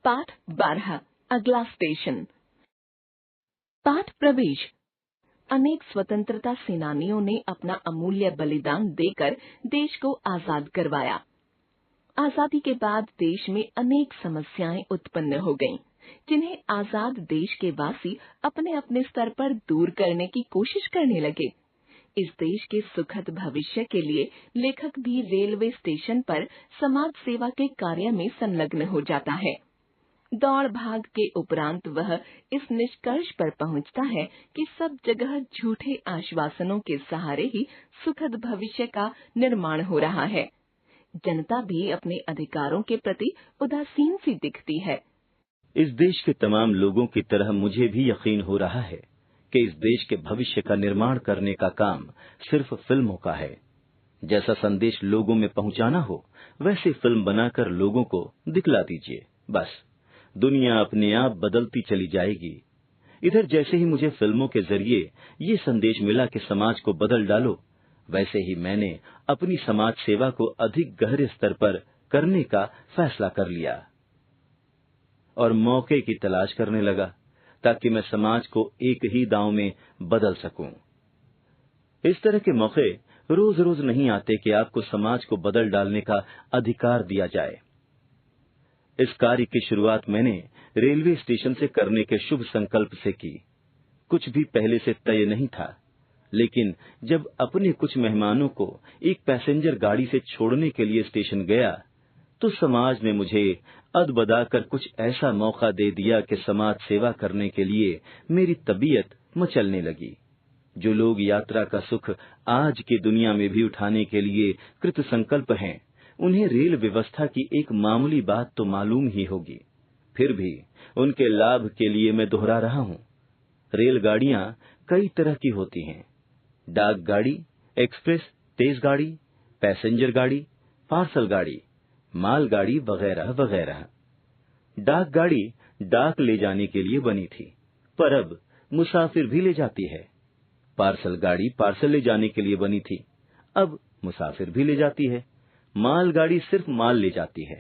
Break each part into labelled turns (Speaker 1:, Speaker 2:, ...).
Speaker 1: पाठ 12 अगला स्टेशन। पाठ प्रवेश। अनेक स्वतंत्रता सेनानियों ने अपना अमूल्य बलिदान देकर देश को आजाद करवाया। आजादी के बाद देश में अनेक समस्याएं उत्पन्न हो गईं, जिन्हें आजाद देश के वासी अपने अपने स्तर पर दूर करने की कोशिश करने लगे। इस देश के सुखद भविष्य के लिए लेखक भी रेलवे स्टेशन पर समाज सेवा के कार्य में संलग्न हो जाता है। दौड़ भाग के उपरांत वह इस निष्कर्ष पर पहुंचता है कि सब जगह झूठे आश्वासनों के सहारे ही सुखद भविष्य का निर्माण हो रहा है। जनता भी अपने अधिकारों के प्रति उदासीन सी दिखती है।
Speaker 2: इस देश के तमाम लोगों की तरह मुझे भी यकीन हो रहा है कि इस देश के भविष्य का निर्माण करने का काम सिर्फ फिल्मों का है। जैसा संदेश लोगों में पहुंचाना हो वैसे फिल्म बनाकर लोगों को दिखला दीजिए, बस दुनिया अपने आप बदलती चली जाएगी। इधर जैसे ही मुझे फिल्मों के जरिए ये संदेश मिला कि समाज को बदल डालो, वैसे ही मैंने अपनी समाज सेवा को अधिक गहरे स्तर पर करने का फैसला कर लिया और मौके की तलाश करने लगा ताकि मैं समाज को एक ही दांव में बदल सकूं। इस तरह के मौके रोज रोज नहीं आते कि आपको समाज को बदल डालने का अधिकार दिया जाए। इस कार्य की शुरुआत मैंने रेलवे स्टेशन से करने के शुभ संकल्प से की। कुछ भी पहले से तय नहीं था, लेकिन जब अपने कुछ मेहमानों को एक पैसेंजर गाड़ी से छोड़ने के लिए स्टेशन गया तो समाज ने मुझे अदबदाकर कुछ ऐसा मौका दे दिया कि समाज सेवा करने के लिए मेरी तबीयत मचलने लगी। जो लोग यात्रा का सुख आज की दुनिया में भी उठाने के लिए कृत संकल्प हैं, उन्हें रेल व्यवस्था की एक मामूली बात तो मालूम ही होगी। फिर भी उनके लाभ के लिए मैं दोहरा रहा हूँ। रेलगाड़ियां कई तरह की होती हैं। डाक गाड़ी, एक्सप्रेस, तेज गाड़ी, पैसेंजर गाड़ी, पार्सल गाड़ी, मालगाड़ी वगैरह वगैरह। डाक गाड़ी डाक ले जाने के लिए बनी थी, पर अब मुसाफिर भी ले जाती है। पार्सल गाड़ी पार्सल ले जाने के लिए बनी थी, अब मुसाफिर भी ले जाती है। मालगाड़ी सिर्फ माल ले जाती है।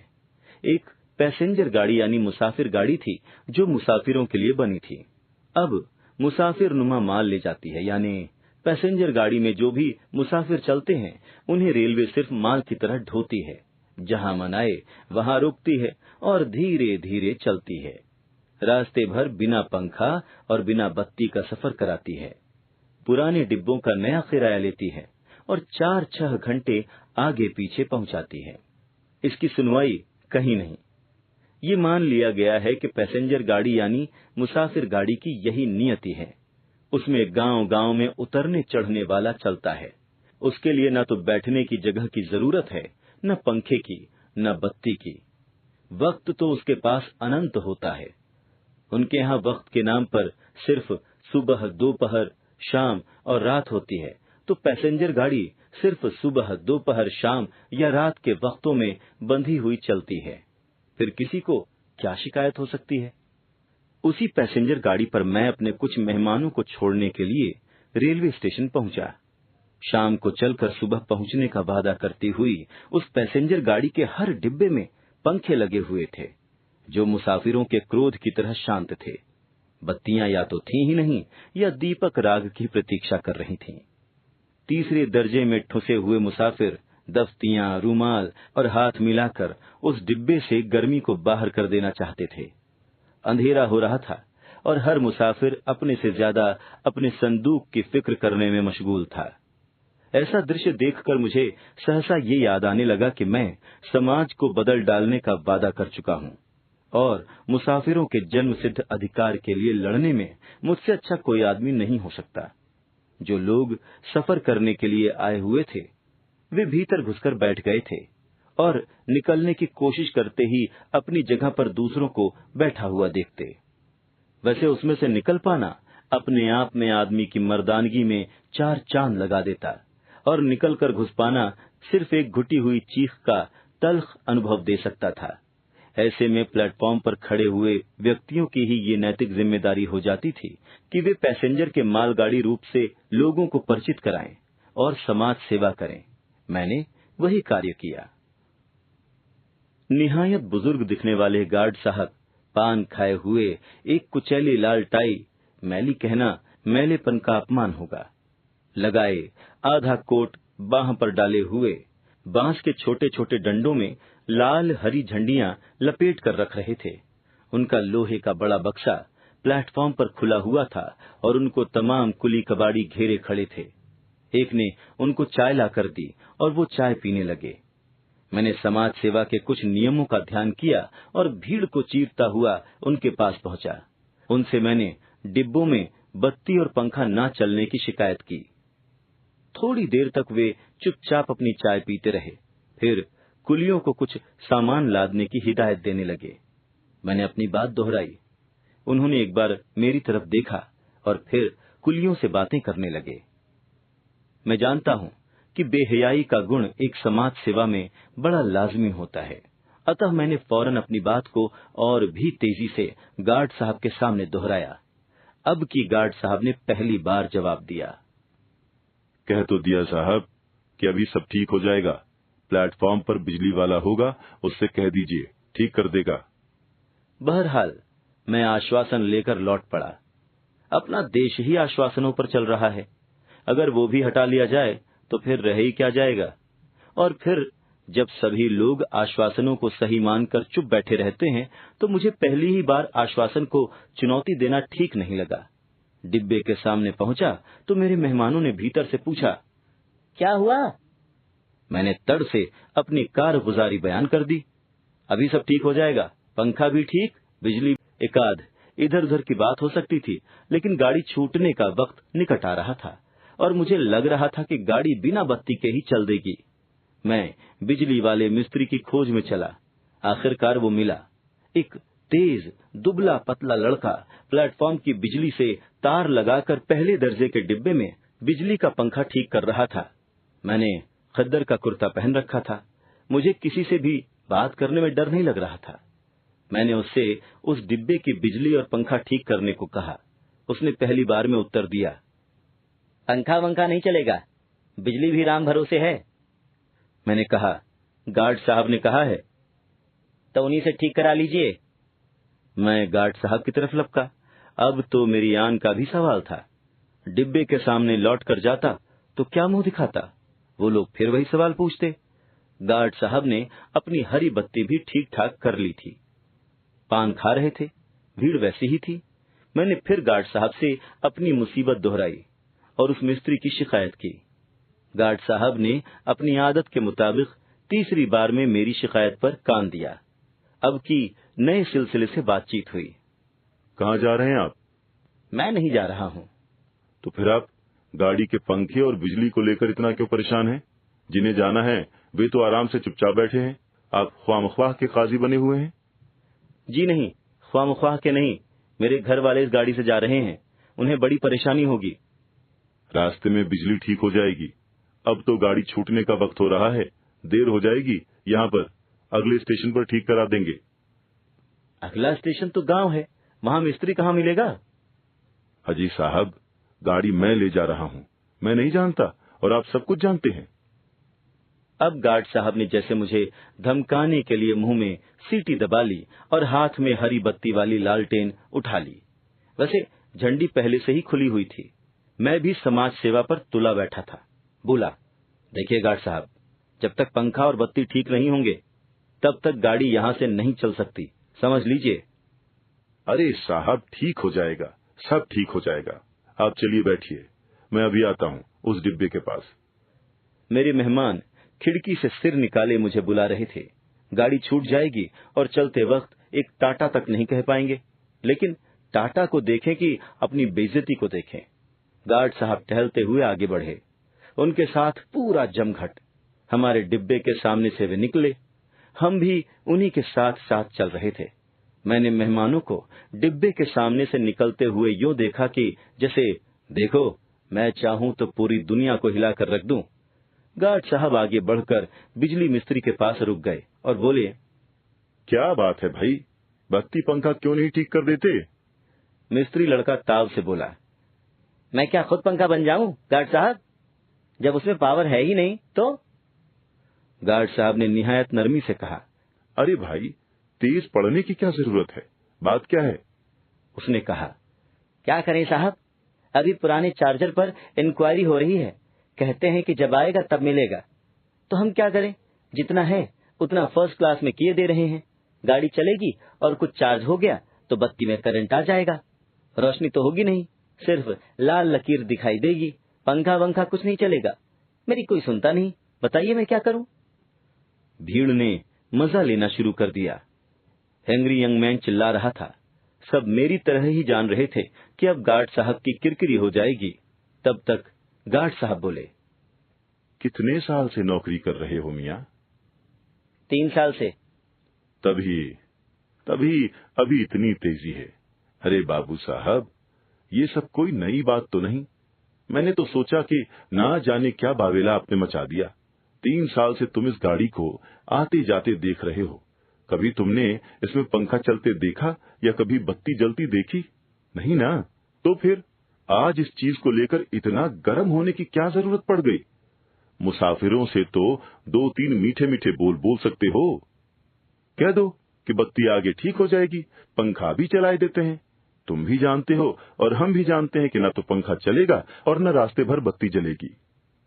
Speaker 2: एक पैसेंजर गाड़ी यानी मुसाफिर गाड़ी थी जो मुसाफिरों के लिए बनी थी, अब मुसाफिर नुमा माल ले जाती है। यानी पैसेंजर गाड़ी में जो भी मुसाफिर चलते हैं उन्हें रेलवे सिर्फ माल की तरह ढोती है, जहां मन आए वहां रुकती है और धीरे धीरे चलती है। रास्ते भर बिना पंखा और बिना बत्ती का सफर कराती है। पुराने डिब्बों का नया किराया लेती है और 4-6 घंटे आगे पीछे पहुंचाती है। इसकी सुनवाई कहीं नहीं। ये मान लिया गया है कि पैसेंजर गाड़ी यानी मुसाफिर गाड़ी की यही नियति है। उसमें गांव-गांव में उतरने चढ़ने वाला चलता है। उसके लिए न तो बैठने की जगह की जरूरत है, न पंखे की, न बत्ती की। वक्त तो उसके पास अनंत होता है। उनके यहाँ वक्त के नाम पर सिर्फ सुबह, दोपहर, शाम और रात होती है, तो पैसेंजर गाड़ी सिर्फ सुबह, दोपहर, शाम या रात के वक्तों में बंधी हुई चलती है। फिर किसी को क्या शिकायत हो सकती है? उसी पैसेंजर गाड़ी पर मैं अपने कुछ मेहमानों को छोड़ने के लिए रेलवे स्टेशन पहुंचा। शाम को चलकर सुबह पहुंचने का वादा करती हुई उस पैसेंजर गाड़ी के हर डिब्बे में पंखे लगे हुए थे, जो मुसाफिरों के क्रोध की तरह शांत थे। बत्तियां या तो थी ही नहीं या दीपक राग की प्रतीक्षा कर रही थीं। तीसरे दर्जे में ठुसे हुए मुसाफिर दफ्तियां, रूमाल और हाथ मिलाकर उस डिब्बे से गर्मी को बाहर कर देना चाहते थे। अंधेरा हो रहा था और हर मुसाफिर अपने से ज्यादा अपने संदूक की फिक्र करने में मशगूल था। ऐसा दृश्य देखकर मुझे सहसा ये याद आने लगा कि मैं समाज को बदल डालने का वादा कर चुका हूँ और मुसाफिरों के जन्म सिद्ध अधिकार के लिए लड़ने में मुझसे अच्छा कोई आदमी नहीं हो सकता। जो लोग सफर करने के लिए आए हुए थे वे भीतर घुसकर बैठ गए थे और निकलने की कोशिश करते ही अपनी जगह पर दूसरों को बैठा हुआ देखते। वैसे उसमें से निकल पाना अपने आप में आदमी की मर्दानगी में 4 चांद लगा देता और निकलकर घुस पाना सिर्फ एक घुटी हुई चीख का तल्ख अनुभव दे सकता था। ऐसे में प्लेटफॉर्म पर खड़े हुए व्यक्तियों की ही ये नैतिक जिम्मेदारी हो जाती थी कि वे पैसेंजर के मालगाड़ी रूप से लोगों को परिचित कराएं और समाज सेवा करें। मैंने वही कार्य किया। निहायत बुजुर्ग दिखने वाले गार्ड साहब पान खाए हुए एक कुचैली लाल टाई मैली कहना मैलेपन का अपमान होगा। लगाए आधा कोट बाह पर डाले हुए बांस के छोटे छोटे डंडों में लाल हरी झंडियां लपेट कर रख रहे थे। उनका लोहे का बड़ा बक्सा प्लेटफॉर्म पर खुला हुआ था और उनको तमाम कुली कबाड़ी घेरे खड़े थे। एक ने उनको चाय लाकर दी और वो चाय पीने लगे। मैंने समाज सेवा के कुछ नियमों का ध्यान किया और भीड़ को चीरता हुआ उनके पास पहुंचा। उनसे मैंने डिब्बों में बत्ती और पंखा ना चलने की शिकायत की। थोड़ी देर तक वे चुपचाप अपनी चाय पीते रहे। फिर कुलियों को कुछ सामान लादने की हिदायत देने लगे। मैंने अपनी बात दोहराई। उन्होंने एक बार मेरी तरफ देखा और फिर कुलियों से बातें करने लगे। मैं जानता हूं कि बेहयाई का गुण एक समाज सेवा में बड़ा लाजमी होता है, अतः मैंने फौरन अपनी बात को और भी तेजी से गार्ड साहब के सामने दोहराया। अब की गार्ड साहब ने पहली बार जवाब दिया।
Speaker 3: कह तो दिया साहब कि अभी सब ठीक हो जाएगा। प्लेटफॉर्म पर बिजली वाला होगा, उससे कह दीजिए, ठीक कर देगा।
Speaker 2: बहरहाल मैं आश्वासन लेकर लौट पड़ा। अपना देश ही आश्वासनों पर चल रहा है, अगर वो भी हटा लिया जाए तो फिर रह ही क्या जाएगा। और फिर जब सभी लोग आश्वासनों को सही मानकर चुप बैठे रहते हैं तो मुझे पहली ही बार आश्वासन को चुनौती देना ठीक नहीं लगा। डिब्बे के सामने पहुंचा तो मेरे मेहमानों ने भीतर से पूछा, क्या हुआ? मैंने तड़ से अपनी कारगुजारी बयान कर दी। अभी सब ठीक हो जाएगा, पंखा भी ठीक, बिजली एकाध इधर उधर की बात हो सकती थी, लेकिन गाड़ी छूटने का वक्त निकट आ रहा था और मुझे लग रहा था कि गाड़ी बिना बत्ती के ही चल देगी। मैं बिजली वाले मिस्त्री की खोज में चला। आखिरकार वो मिला। एक तेज दुबला पतला लड़का प्लेटफॉर्म की बिजली से तार लगाकर पहले दर्जे के डिब्बे में बिजली का पंखा ठीक कर रहा था। मैंने खद्दर का कुर्ता पहन रखा था। मुझे किसी से भी बात करने में डर नहीं लग रहा था। मैंने उससे उस डिब्बे की बिजली और पंखा ठीक करने को कहा। उसने पहली बार में उत्तर दिया, पंखा वंखा नहीं चलेगा, बिजली भी राम भरोसे है। मैंने कहा, गार्ड साहब ने कहा है तो उन्हीं से ठीक करा लीजिए। मैं गार्ड साहब की तरफ लपका। अब तो मेरी आन का भी सवाल था। डिब्बे के सामने लौट कर जाता तो क्या मुंह दिखाता? वो लोग फिर वही सवाल पूछते। गार्ड साहब ने अपनी हरी बत्ती भी ठीक ठाक कर ली थी। पान खा रहे थे, भीड़ वैसी ही थी। मैंने फिर गार्ड साहब से अपनी मुसीबत दोहराई और उस मिस्त्री की शिकायत की। गार्ड साहब ने अपनी आदत के मुताबिक तीसरी बार में मेरी शिकायत पर कान दिया। अब की नए सिलसिले से बातचीत हुई।
Speaker 3: कहाँ जा रहे हैं आप?
Speaker 2: मैं नहीं जा रहा हूँ।
Speaker 3: तो फिर आप गाड़ी के पंखे और बिजली को लेकर इतना क्यों परेशान हैं? जिन्हें जाना है वे तो आराम से चुपचाप बैठे हैं, आप ख्वामख्वाह के काजी बने हुए हैं।
Speaker 2: जी नहीं, ख्वामख्वाह के नहीं, मेरे घर वाले इस गाड़ी से जा रहे हैं, उन्हें बड़ी परेशानी होगी।
Speaker 3: रास्ते में बिजली ठीक हो जाएगी। अब तो गाड़ी छूटने का वक्त हो रहा है, देर हो जाएगी। यहाँ पर अगले स्टेशन पर ठीक करा देंगे।
Speaker 2: अगला स्टेशन तो गांव है, वहाँ मिस्त्री कहाँ मिलेगा?
Speaker 3: अजी साहब, गाड़ी मैं ले जा रहा हूँ, मैं नहीं जानता और आप सब कुछ जानते हैं।
Speaker 2: अब गार्ड साहब ने जैसे मुझे धमकाने के लिए मुंह में सीटी दबा ली और हाथ में हरी बत्ती वाली लालटेन उठा ली। वैसे झंडी पहले से ही खुली हुई थी। मैं भी समाज सेवा पर तुला बैठा था। बोला, देखिए गार्ड साहब, जब तक पंखा और बत्ती ठीक नहीं होंगे तब तक गाड़ी यहाँ से नहीं चल सकती, समझ लीजिए।
Speaker 3: अरे साहब, ठीक हो जाएगा, सब ठीक हो जाएगा। आप चलिए बैठिए, मैं अभी आता हूँ उस डिब्बे के पास।
Speaker 2: मेरे मेहमान खिड़की से सिर निकाले मुझे बुला रहे थे। गाड़ी छूट जाएगी और चलते वक्त एक टाटा तक नहीं कह पाएंगे, लेकिन टाटा को देखें कि अपनी बेइज्जती को देखें। गार्ड साहब टहलते हुए आगे बढ़े, उनके साथ पूरा जमघट। हमारे डिब्बे के सामने से वे निकले, हम भी उन्हीं के साथ साथ चल रहे थे। मैंने मेहमानों को डिब्बे के सामने से निकलते हुए यूं देखा कि जैसे, देखो, मैं चाहूं तो पूरी दुनिया को हिलाकर रख दूं। गार्ड साहब आगे बढ़कर बिजली मिस्त्री के पास रुक गए और बोले,
Speaker 3: क्या बात है भाई, बत्ती पंखा क्यों नहीं ठीक कर देते?
Speaker 2: मिस्त्री लड़का ताव से बोला, मैं क्या खुद पंखा बन जाऊं गार्ड साहब, जब उसमें पावर है ही नहीं तो? गार्ड साहब ने निहायत नरमी से कहा,
Speaker 3: अरे भाई, तेज पढ़ने की क्या जरूरत है, बात क्या है?
Speaker 2: उसने कहा, क्या करें साहब, अभी पुराने चार्जर पर इंक्वायरी हो रही है। कहते हैं कि जब आएगा तब मिलेगा। तो हम क्या करें, जितना है उतना फर्स्ट क्लास में किए दे रहे हैं। गाड़ी चलेगी और कुछ चार्ज हो गया तो बत्ती में करंट आ जाएगा। रोशनी तो होगी नहीं, सिर्फ लाल लकीर दिखाई देगी। पंखा वंखा कुछ नहीं चलेगा। मेरी कोई सुनता नहीं, बताइए मैं क्या करूं? भीड़ ने मजा लेना शुरू कर दिया। हेनरी यंग मैन चिल्ला रहा था। सब मेरी तरह ही जान रहे थे कि अब गार्ड साहब की किरकिरी हो जाएगी। तब तक गार्ड साहब बोले,
Speaker 3: कितने साल से नौकरी कर रहे हो मियाँ?
Speaker 2: 3 साल से।
Speaker 3: तभी अभी इतनी तेजी है। अरे बाबू साहब, ये सब कोई नई बात तो नहीं। मैंने तो सोचा कि ना जाने क्या बावेला आपने मचा दिया। 3 साल से तुम इस गाड़ी को आते जाते देख रहे हो। कभी तुमने इसमें पंखा चलते देखा या कभी बत्ती जलती देखी? नहीं ना। तो फिर आज इस चीज को लेकर इतना गर्म होने की क्या जरूरत पड़ गई? मुसाफिरों से तो 2-3 मीठे मीठे बोल सकते हो। कह दो कि बत्ती आगे ठीक हो जाएगी, पंखा भी चलाए देते हैं। तुम भी जानते हो और हम भी जानते हैं कि न तो पंखा चलेगा और न रास्ते भर बत्ती जलेगी।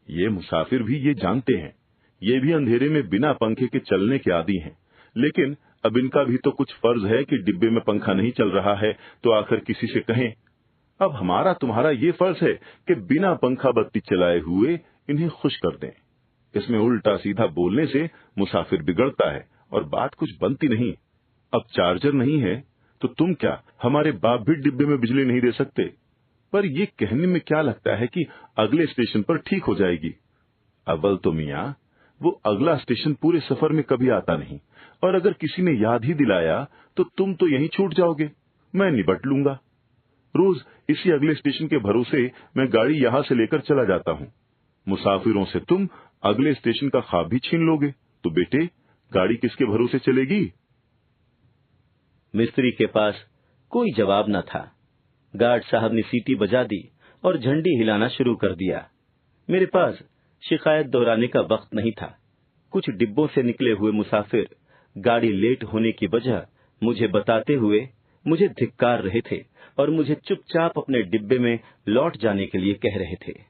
Speaker 3: ये मुसाफिर भी ये जानते हैं। ये भी अंधेरे में बिना पंखे के चलने के आदी हैं। लेकिन अब इनका भी तो कुछ फर्ज है कि डिब्बे में पंखा नहीं चल रहा है तो आखिर किसी से कहें। अब हमारा तुम्हारा ये फर्ज है कि बिना पंखा बत्ती चलाए हुए इन्हें खुश कर दें। इसमें उल्टा सीधा बोलने से मुसाफिर बिगड़ता है और बात कुछ बनती नहीं। अब चार्जर नहीं है तो तुम क्या, हमारे बाप भी डिब्बे में बिजली नहीं दे सकते? पर ये कहने में क्या लगता है कि अगले स्टेशन पर ठीक हो जाएगी। अव्वल तो मियाँ, वो अगला स्टेशन पूरे सफर में कभी आता नहीं, और अगर किसी ने याद ही दिलाया तो तुम तो यहीं छूट जाओगे। मैं निपट लूंगा। रोज इसी अगले स्टेशन के भरोसे मैं गाड़ी यहाँ से लेकर चला जाता हूँ। मुसाफिरों से तुम अगले स्टेशन का ख्वाब भी छीन लोगे तो बेटे गाड़ी किसके भरोसे चलेगी?
Speaker 2: मिस्त्री के पास कोई जवाब न था। गार्ड साहब ने सीटी बजा दी और झंडी हिलाना शुरू कर दिया। मेरे पास शिकायत दोहराने का वक्त नहीं था। कुछ डिब्बों से निकले हुए मुसाफिर गाड़ी लेट होने की वजह मुझे बताते हुए मुझे धिक्कार रहे थे और मुझे चुपचाप अपने डिब्बे में लौट जाने के लिए कह रहे थे।